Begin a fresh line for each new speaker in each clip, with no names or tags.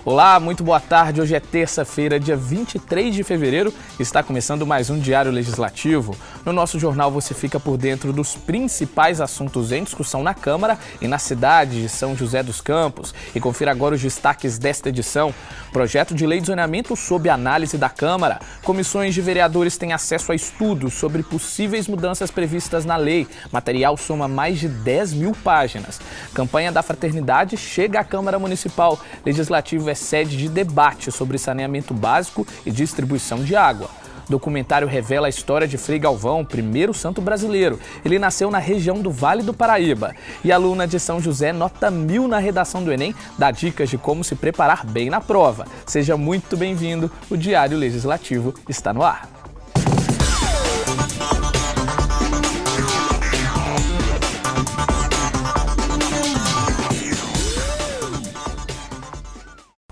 Olá, muito boa tarde. Hoje é terça-feira, dia 23 de fevereiro. Está começando mais um Diário Legislativo. No nosso jornal você fica por dentro dos principais assuntos em discussão na Câmara e na cidade de São José dos Campos. E confira agora os destaques desta edição. Projeto de lei de zoneamento sob análise da Câmara. Comissões de vereadores têm acesso a estudos sobre possíveis mudanças previstas na lei. Material soma mais de 10 mil páginas. Campanha da Fraternidade chega à Câmara Municipal. Legislativo é sede de debate sobre saneamento básico e distribuição de água. Documentário revela a história de Frei Galvão, primeiro santo brasileiro. Ele nasceu na região do Vale do Paraíba. E a aluna de São José, nota 1000 na redação do Enem, dá dicas de como se preparar bem na prova. Seja muito bem-vindo, o Diário Legislativo está no ar.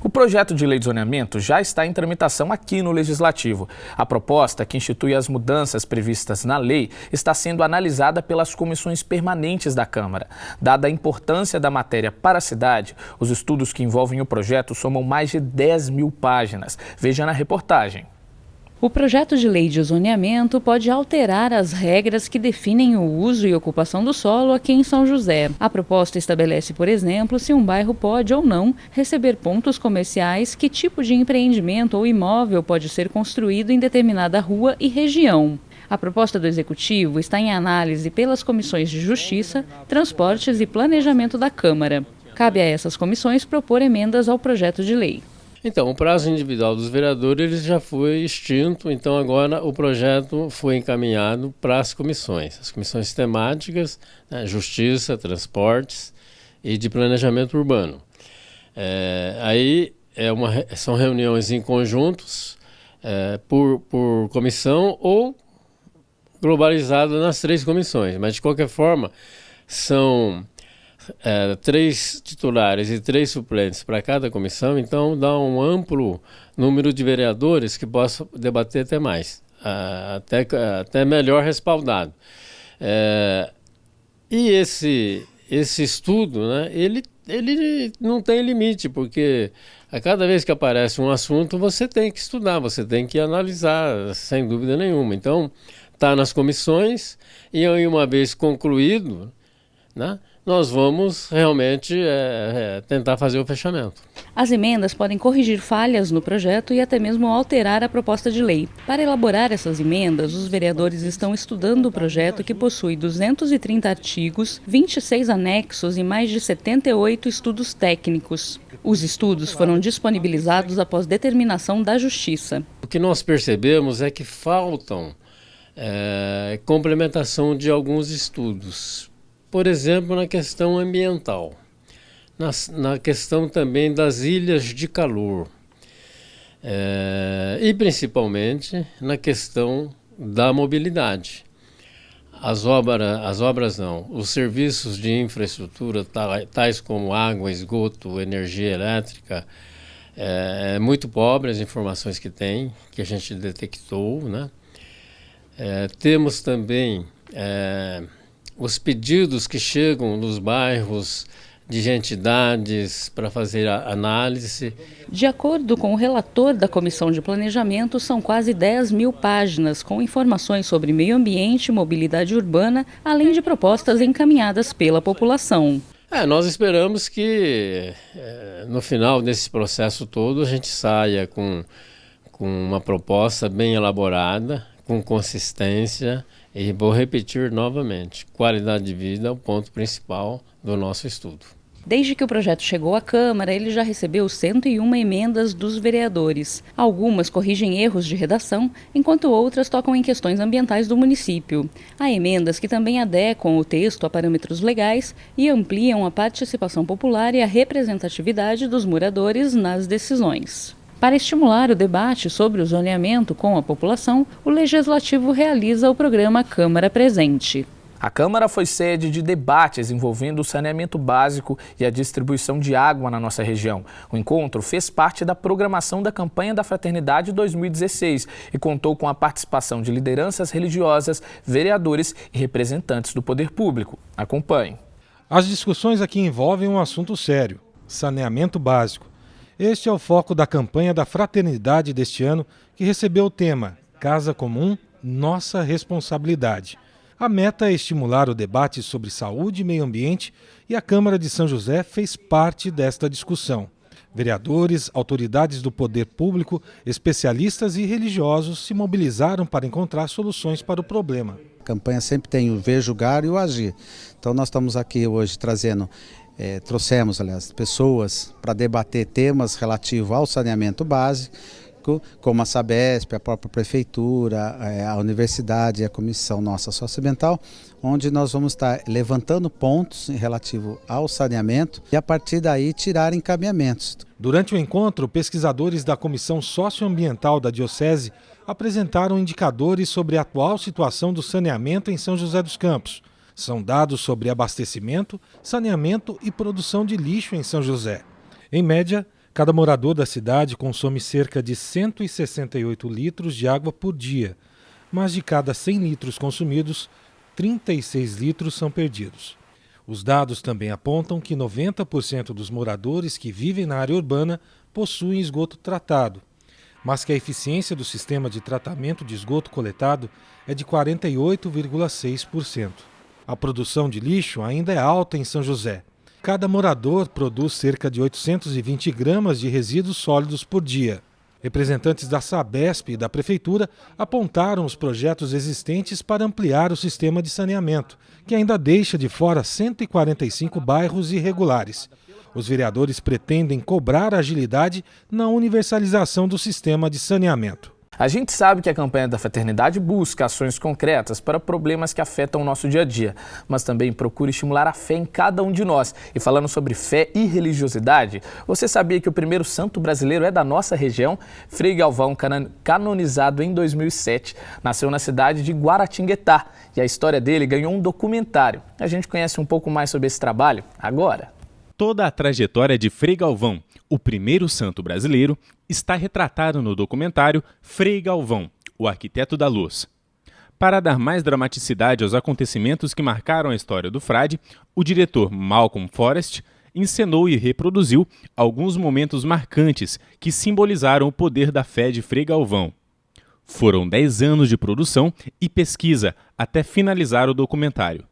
O projeto de lei de zoneamento já está em tramitação aqui no Legislativo. A proposta, que institui as mudanças previstas na lei, está sendo analisada pelas comissões permanentes da Câmara. Dada a importância da matéria para a cidade, os estudos que envolvem o projeto somam mais de 10 mil páginas. Veja na reportagem.
O projeto de lei de zoneamento pode alterar as regras que definem o uso e ocupação do solo aqui em São José. A proposta estabelece, por exemplo, se um bairro pode ou não receber pontos comerciais, que tipo de empreendimento ou imóvel pode ser construído em determinada rua e região. A proposta do Executivo está em análise pelas comissões de Justiça, Transportes e Planejamento da Câmara. Cabe a essas comissões propor emendas ao projeto de lei.
Então, o prazo individual dos vereadores já foi extinto, então agora o projeto foi encaminhado para as comissões temáticas, né, Justiça, Transportes e de Planejamento Urbano. São reuniões em conjuntos, por comissão ou globalizado nas 3 comissões, mas de qualquer forma são 3 titulares e 3 suplentes para cada comissão, então dá um amplo número de vereadores que possam debater até mais, até melhor respaldado. E esse estudo, né, ele não tem limite, porque a cada vez que aparece um assunto você tem que estudar, você tem que analisar, sem dúvida nenhuma. Então, está nas comissões e aí, uma vez concluído, né, nós vamos realmente tentar fazer o fechamento.
As emendas podem corrigir falhas no projeto e até mesmo alterar a proposta de lei. Para elaborar essas emendas, os vereadores estão estudando o projeto, que possui 230 artigos, 26 anexos e mais de 78 estudos técnicos. Os estudos foram disponibilizados após determinação da Justiça.
O que nós percebemos é que faltam complementação de alguns estudos. Por exemplo, na questão ambiental, na questão também das ilhas de calor, e principalmente na questão da mobilidade. Os serviços de infraestrutura, tais como água, esgoto, energia elétrica, muito pobre as informações que a gente detectou, né? Temos também os pedidos que chegam nos bairros de entidades para fazer a análise.
De acordo com o relator da Comissão de Planejamento, são quase 10 mil páginas com informações sobre meio ambiente e mobilidade urbana, além de propostas encaminhadas pela população.
Nós esperamos que no final desse processo todo a gente saia com uma proposta bem elaborada, com consistência. E vou repetir novamente, qualidade de vida é o ponto principal do nosso estudo.
Desde que o projeto chegou à Câmara, ele já recebeu 101 emendas dos vereadores. Algumas corrigem erros de redação, enquanto outras tocam em questões ambientais do município. Há emendas que também adequam o texto a parâmetros legais e ampliam a participação popular e a representatividade dos moradores nas decisões. Para estimular o debate sobre o zoneamento com a população, o Legislativo realiza o programa Câmara Presente.
A Câmara foi sede de debates envolvendo o saneamento básico e a distribuição de água na nossa região. O encontro fez parte da programação da Campanha da Fraternidade 2016 e contou com a participação de lideranças religiosas, vereadores e representantes do poder público. Acompanhe.
As discussões aqui envolvem um assunto sério: saneamento básico. Este é o foco da campanha da Fraternidade deste ano, que recebeu o tema Casa Comum, Nossa Responsabilidade. A meta é estimular o debate sobre saúde e meio ambiente e a Câmara de São José fez parte desta discussão. Vereadores, autoridades do poder público, especialistas e religiosos se mobilizaram para encontrar soluções para o problema.
A campanha sempre tem o ver, julgar e o agir. Então nós estamos aqui hoje trouxemos pessoas para debater temas relativos ao saneamento básico, como a Sabesp, a própria Prefeitura, a Universidade e a Comissão Nossa Socioambiental, onde nós vamos estar levantando pontos relativo ao saneamento e a partir daí tirar encaminhamentos.
Durante o encontro, pesquisadores da Comissão Socioambiental da Diocese apresentaram indicadores sobre a atual situação do saneamento em São José dos Campos. São dados sobre abastecimento, saneamento e produção de lixo em São José. Em média, cada morador da cidade consome cerca de 168 litros de água por dia, mas de cada 100 litros consumidos, 36 litros são perdidos. Os dados também apontam que 90% dos moradores que vivem na área urbana possuem esgoto tratado, mas que a eficiência do sistema de tratamento de esgoto coletado é de 48,6%. A produção de lixo ainda é alta em São José. Cada morador produz cerca de 820 gramas de resíduos sólidos por dia. Representantes da Sabesp e da Prefeitura apontaram os projetos existentes para ampliar o sistema de saneamento, que ainda deixa de fora 145 bairros irregulares. Os vereadores pretendem cobrar agilidade na universalização do sistema de saneamento.
A gente sabe que a campanha da Fraternidade busca ações concretas para problemas que afetam o nosso dia a dia, mas também procura estimular a fé em cada um de nós. E falando sobre fé e religiosidade, você sabia que o primeiro santo brasileiro é da nossa região? Frei Galvão, canonizado em 2007, nasceu na cidade de Guaratinguetá e a história dele ganhou um documentário. A gente conhece um pouco mais sobre esse trabalho agora.
Toda a trajetória de Frei Galvão, o primeiro santo brasileiro, está retratada no documentário Frei Galvão, o arquiteto da luz. Para dar mais dramaticidade aos acontecimentos que marcaram a história do frade, o diretor Malcolm Forrest encenou e reproduziu alguns momentos marcantes que simbolizaram o poder da fé de Frei Galvão. Foram 10 anos de produção e pesquisa até finalizar o documentário.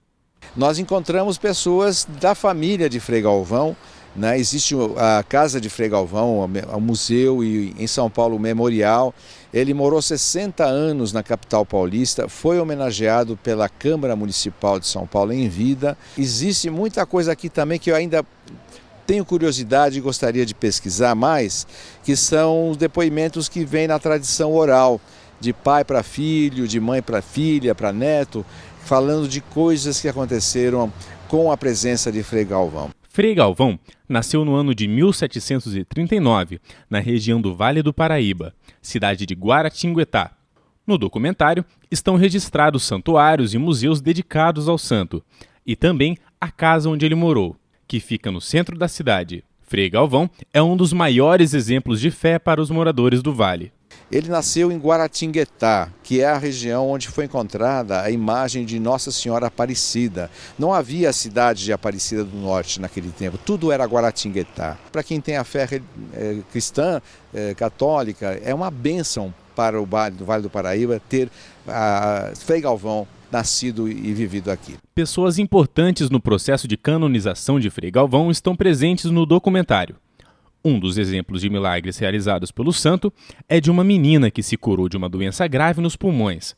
Nós encontramos pessoas da família de Frei Galvão, né? Existe a casa de Frei Galvão, o museu e em São Paulo o memorial. Ele morou 60 anos na capital paulista, foi homenageado pela Câmara Municipal de São Paulo em vida. Existe muita coisa aqui também que eu ainda tenho curiosidade e gostaria de pesquisar mais, que são os depoimentos que vêm na tradição oral, de pai para filho, de mãe para filha, para neto, falando de coisas que aconteceram com a presença de Frei Galvão.
Frei Galvão nasceu no ano de 1739, na região do Vale do Paraíba, cidade de Guaratinguetá. No documentário estão registrados santuários e museus dedicados ao santo, e também a casa onde ele morou, que fica no centro da cidade. Frei Galvão é um dos maiores exemplos de fé para os moradores do vale.
Ele nasceu em Guaratinguetá, que é a região onde foi encontrada a imagem de Nossa Senhora Aparecida. Não havia a cidade de Aparecida do Norte naquele tempo, tudo era Guaratinguetá. Para quem tem a fé cristã, católica, é uma bênção para o Vale do Paraíba ter Frei Galvão nascido e vivido aqui.
Pessoas importantes no processo de canonização de Frei Galvão estão presentes no documentário. Um dos exemplos de milagres realizados pelo santo é de uma menina que se curou de uma doença grave nos pulmões.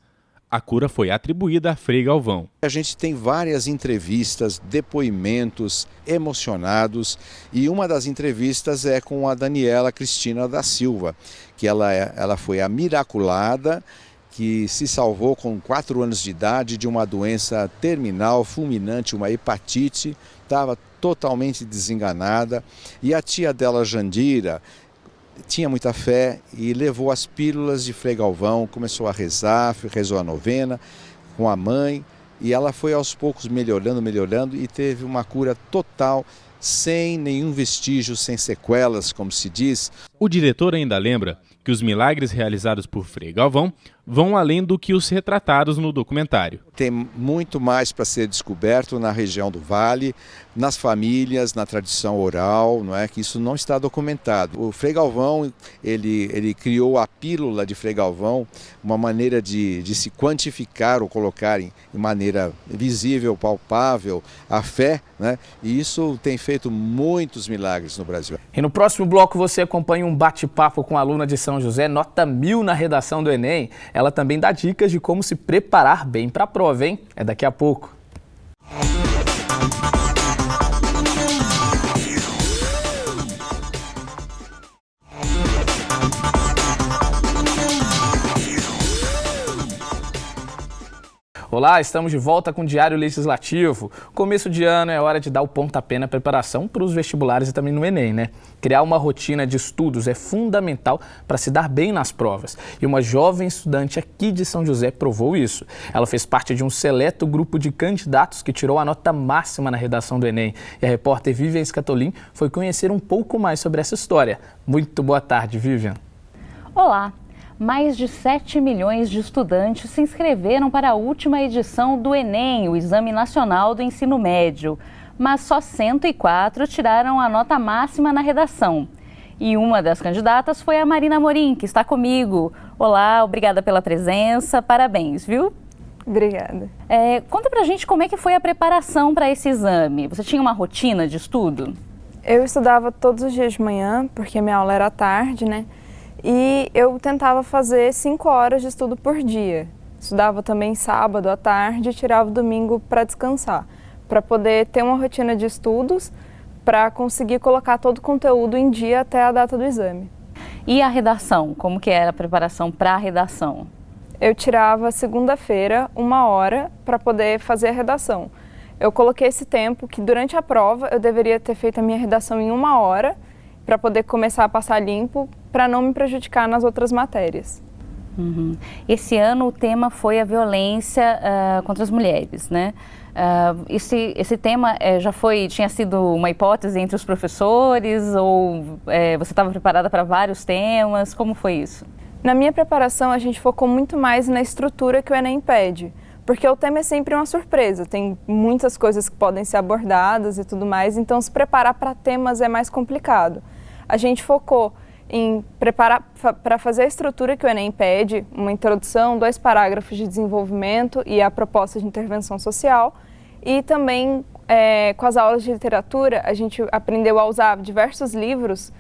A cura foi atribuída a Frei Galvão.
A gente tem várias entrevistas, depoimentos emocionados, e uma das entrevistas é com a Daniela Cristina da Silva, que ela foi a miraculada, que se salvou com 4 anos de idade de uma doença terminal, fulminante, uma hepatite, estava totalmente desenganada, e a tia dela, Jandira, tinha muita fé e levou as pílulas de Frei Galvão, começou a rezar, rezou a novena com a mãe, e ela foi aos poucos melhorando e teve uma cura total, sem nenhum vestígio, sem sequelas, como se diz.
O diretor ainda lembra que os milagres realizados por Frei Galvão vão além do que os retratados no documentário.
Tem muito mais para ser descoberto na região do Vale, nas famílias, na tradição oral, não é? Que isso não está documentado. O Frei Galvão, ele criou a pílula de Frei Galvão, uma maneira de se quantificar ou colocar em maneira visível, palpável, a fé, né? E isso tem feito muitos milagres no Brasil.
E no próximo bloco você acompanha um bate-papo com a aluna de São José, nota 1000 na redação do Enem. Ela também dá dicas de como se preparar bem para a prova, hein? É daqui a pouco. Olá, estamos de volta com o Diário Legislativo. Começo de ano é hora de dar o pontapé na preparação para os vestibulares e também no Enem, né? Criar uma rotina de estudos é fundamental para se dar bem nas provas. E uma jovem estudante aqui de São José provou isso. Ela fez parte de um seleto grupo de candidatos que tirou a nota máxima na redação do Enem. E a repórter Vivian Scatolin foi conhecer um pouco mais sobre essa história. Muito boa tarde, Vivian.
Olá! Mais de 7 milhões de estudantes se inscreveram para a última edição do Enem, o Exame Nacional do Ensino Médio. Mas só 104 tiraram a nota máxima na redação. E uma das candidatas foi a Marina Morim, que está comigo. Olá, obrigada pela presença, parabéns, viu?
Obrigada.
Conta pra gente como é que foi a preparação para esse exame. Você tinha uma rotina de estudo?
Eu estudava todos os dias de manhã, porque minha aula era à tarde, né? E eu tentava fazer 5 horas de estudo por dia. Estudava também sábado à tarde e tirava o domingo para descansar, para poder ter uma rotina de estudos, para conseguir colocar todo o conteúdo em dia até a data do exame.
E a redação? Como que era a preparação para a redação?
Eu tirava segunda-feira 1 hora para poder fazer a redação. Eu coloquei esse tempo que durante a prova eu deveria ter feito a minha redação em 1 hora, para poder começar a passar limpo, para não me prejudicar nas outras matérias.
Uhum. Esse ano o tema foi a violência contra as mulheres, né? Esse tema tinha sido uma hipótese entre os professores ou você estava preparada para vários temas? Como foi isso?
Na minha preparação a gente focou muito mais na estrutura que o Enem pede, porque o tema é sempre uma surpresa, tem muitas coisas que podem ser abordadas e tudo mais, então se preparar para temas é mais complicado. A gente focou em preparar para fazer a estrutura que o Enem pede, uma introdução, 2 parágrafos de desenvolvimento e a proposta de intervenção social. E também, com as aulas de literatura, a gente aprendeu a usar diversos livros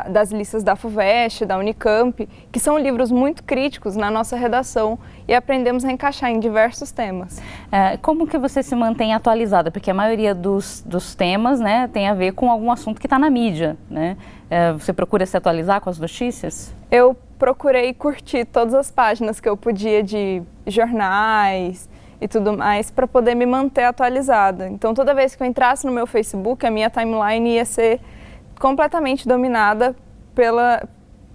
das listas da FUVEST, da Unicamp, que são livros muito críticos na nossa redação e aprendemos a encaixar em diversos temas.
Como que você se mantém atualizada? Porque a maioria dos temas, né, tem a ver com algum assunto que está na mídia, né? Você procura se atualizar com as notícias?
Eu procurei curtir todas as páginas que eu podia de jornais e tudo mais para poder me manter atualizada. Então toda vez que eu entrasse no meu Facebook, a minha timeline ia ser completamente dominada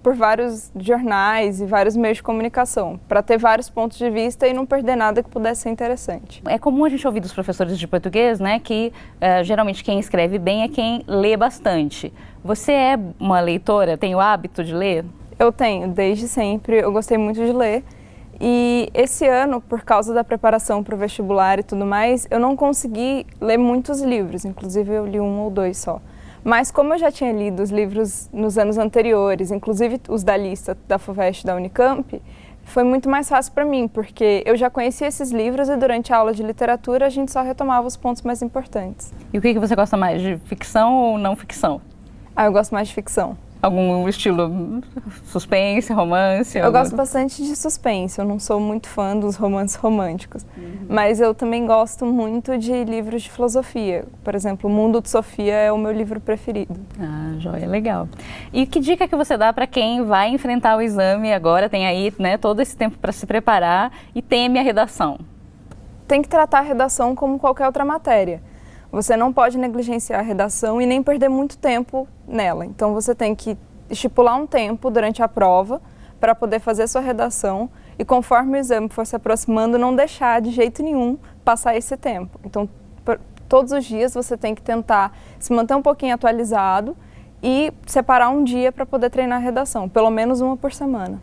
por vários jornais e vários meios de comunicação, para ter vários pontos de vista e não perder nada que pudesse ser interessante.
É comum a gente ouvir dos professores de português, né, que geralmente quem escreve bem é quem lê bastante. Você é uma leitora? Tem o hábito de ler?
Eu tenho, desde sempre. Eu gostei muito de ler. E esse ano, por causa da preparação para o vestibular e tudo mais, eu não consegui ler muitos livros, inclusive eu li 1 ou 2 só. Mas como eu já tinha lido os livros nos anos anteriores, inclusive os da lista da FUVEST e da Unicamp, foi muito mais fácil para mim, porque eu já conhecia esses livros e durante a aula de literatura a gente só retomava os pontos mais importantes.
E o que você gosta mais, de ficção ou não ficção?
Eu gosto mais de ficção.
Algum estilo suspense, romance?
Eu gosto bastante de suspense, eu não sou muito fã dos romances românticos, mas eu também gosto muito de livros de filosofia. Por exemplo, O Mundo de Sofia é o meu livro preferido.
Ah, joia, legal. E que dica que você dá para quem vai enfrentar o exame agora, tem aí, né, todo esse tempo para se preparar e teme a redação?
Tem que tratar a redação como qualquer outra matéria. Você não pode negligenciar a redação e nem perder muito tempo nela. Então você tem que estipular um tempo durante a prova para poder fazer sua redação e conforme o exame for se aproximando, não deixar de jeito nenhum passar esse tempo. Então todos os dias você tem que tentar se manter um pouquinho atualizado e separar um dia para poder treinar redação, pelo menos uma por semana.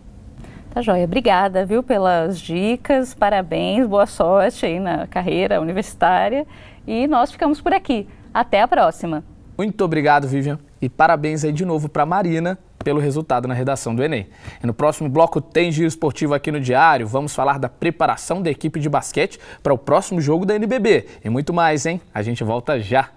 Tá joia, obrigada, viu, pelas dicas, parabéns, boa sorte aí na carreira universitária e nós ficamos por aqui. Até a próxima.
Muito obrigado, Vivian, e parabéns aí de novo para a Marina pelo resultado na redação do Enem. E no próximo bloco tem Giro Esportivo aqui no Diário, vamos falar da preparação da equipe de basquete para o próximo jogo da NBB e muito mais, hein? A gente volta já.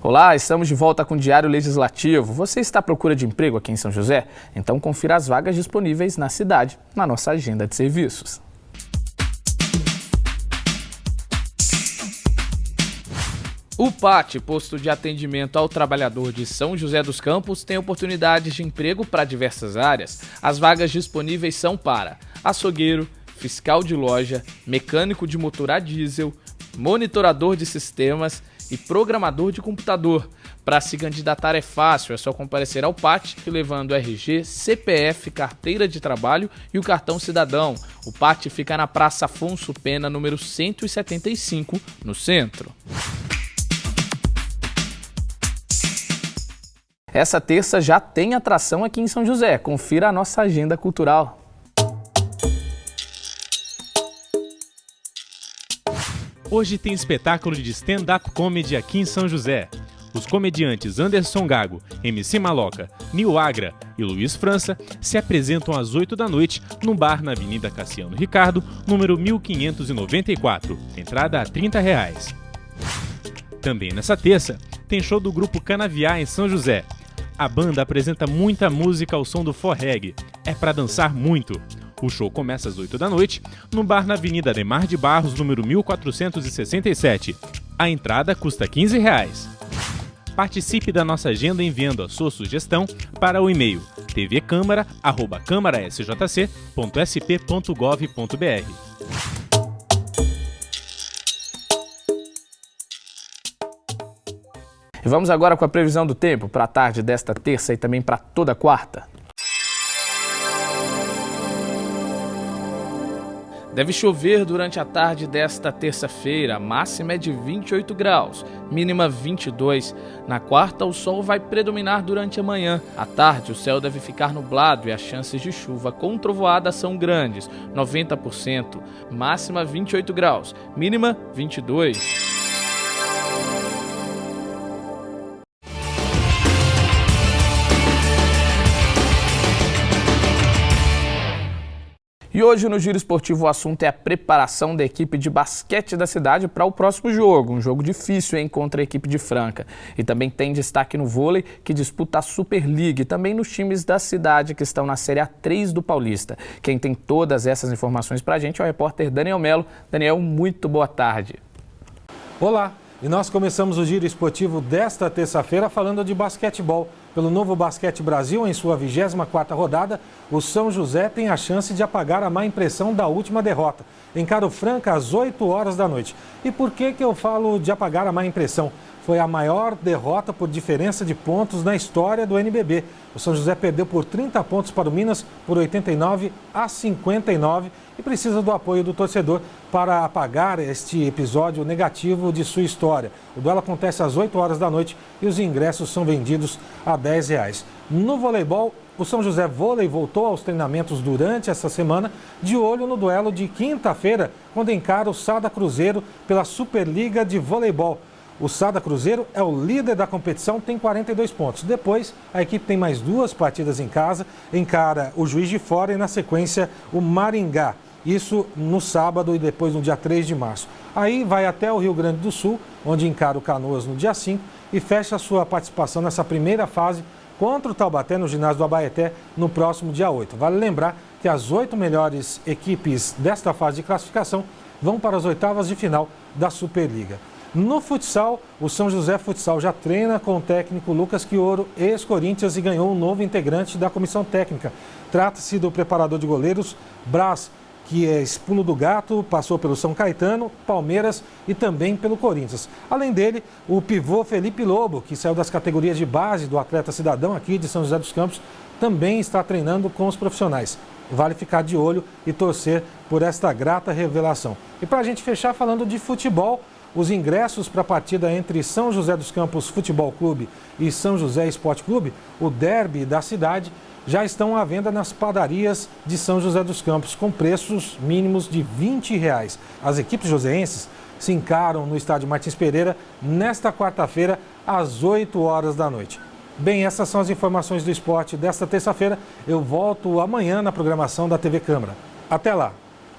Olá, estamos de volta com o Diário Legislativo. Você está à procura de emprego aqui em São José? Então confira as vagas disponíveis na cidade, na nossa agenda de serviços. O PAT, Posto de Atendimento ao Trabalhador de São José dos Campos, tem oportunidades de emprego para diversas áreas. As vagas disponíveis são para açougueiro, fiscal de loja, mecânico de motor a diesel, monitorador de sistemas e programador de computador. Para se candidatar é fácil, é só comparecer ao PAT levando RG, CPF, carteira de trabalho e o cartão cidadão. O PAT fica na Praça Afonso Pena, número 175, no centro. Essa terça já tem atração aqui em São José. Confira a nossa agenda cultural.
Hoje tem espetáculo de stand-up comedy aqui em São José. Os comediantes Anderson Gago, MC Maloca, Nil Agra e Luiz França se apresentam às 8 da noite no bar na Avenida Cassiano Ricardo, número 1594. Entrada a R$ 30. Também nessa terça, tem show do grupo Canaviá em São José. A banda apresenta muita música ao som do forreg. É pra dançar muito. O show começa às 8 da noite, no bar na Avenida Ademar de Barros, número 1467. A entrada custa R$ 15. Participe da nossa agenda enviando a sua sugestão para o e-mail tvcâmara@camarasjc.sp.gov.br.
E vamos agora com a previsão do tempo para a tarde desta terça e também para toda quarta. Deve chover durante a tarde desta terça-feira, a máxima é de 28 graus, mínima 22. Na quarta, o sol vai predominar durante a manhã. À tarde, o céu deve ficar nublado e as chances de chuva com trovoada são grandes, 90%. Máxima 28 graus, mínima 22. E hoje no Giro Esportivo o assunto é a preparação da equipe de basquete da cidade para o próximo jogo. Um jogo difícil, hein, contra a equipe de Franca. E também tem destaque no vôlei, que disputa a Super League, e também nos times da cidade que estão na Série A3 do Paulista. Quem tem todas essas informações para a gente é o repórter Daniel Melo. Daniel, muito boa tarde.
Olá, e nós começamos o Giro Esportivo desta terça-feira falando de basquetebol. Pelo Novo Basquete Brasil, em sua 24ª rodada, o São José tem a chance de apagar a má impressão da última derrota. Encara o Franca às 8 horas da noite. E por que eu falo de apagar a má impressão? Foi a maior derrota por diferença de pontos na história do NBB. O São José perdeu por 30 pontos para o Minas por 89-59 e precisa do apoio do torcedor para apagar este episódio negativo de sua história. O duelo acontece às 8 horas da noite e os ingressos são vendidos a R$ 10. No voleibol, o São José Vôlei voltou aos treinamentos durante essa semana, de olho no duelo de quinta-feira, quando encara o Sada Cruzeiro pela Superliga de Voleibol. O Sada Cruzeiro é o líder da competição, tem 42 pontos. Depois, a equipe tem mais 2 partidas em casa, encara o Juiz de Fora e, na sequência, o Maringá. Isso no sábado e depois no dia 3 de março. Aí vai até o Rio Grande do Sul, onde encara o Canoas no dia 5 e fecha a sua participação nessa primeira fase contra o Taubaté no ginásio do Abaeté no próximo dia 8. Vale lembrar que as 8 melhores equipes desta fase de classificação vão para as oitavas de final da Superliga. No futsal, o São José Futsal já treina com o técnico Lucas Quioro, ex-Corinthians, e ganhou um novo integrante da comissão técnica. Trata-se do preparador de goleiros Brás, que é Puno do Gato, passou pelo São Caetano, Palmeiras e também pelo Corinthians. Além dele, o pivô Felipe Lobo, que saiu das categorias de base do Atleta Cidadão aqui de São José dos Campos, também está treinando com os profissionais. Vale ficar de olho e torcer por esta grata revelação. E para a gente fechar falando de futebol, os ingressos para a partida entre São José dos Campos Futebol Clube e São José Esporte Clube, o derby da cidade, já estão à venda nas padarias de São José dos Campos, com preços mínimos de R$20. As equipes joseenses se encaram no estádio Martins Pereira nesta quarta-feira, às 8 horas da noite. Bem, essas são as informações do esporte desta terça-feira. Eu volto amanhã na programação da TV Câmara. Até lá!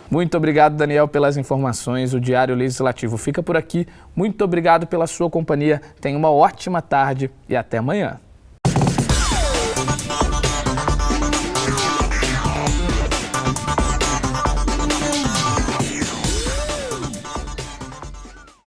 Muito obrigado, Daniel, pelas informações. O Diário Legislativo fica por aqui. Muito obrigado pela sua companhia. Tenha uma ótima tarde e até amanhã.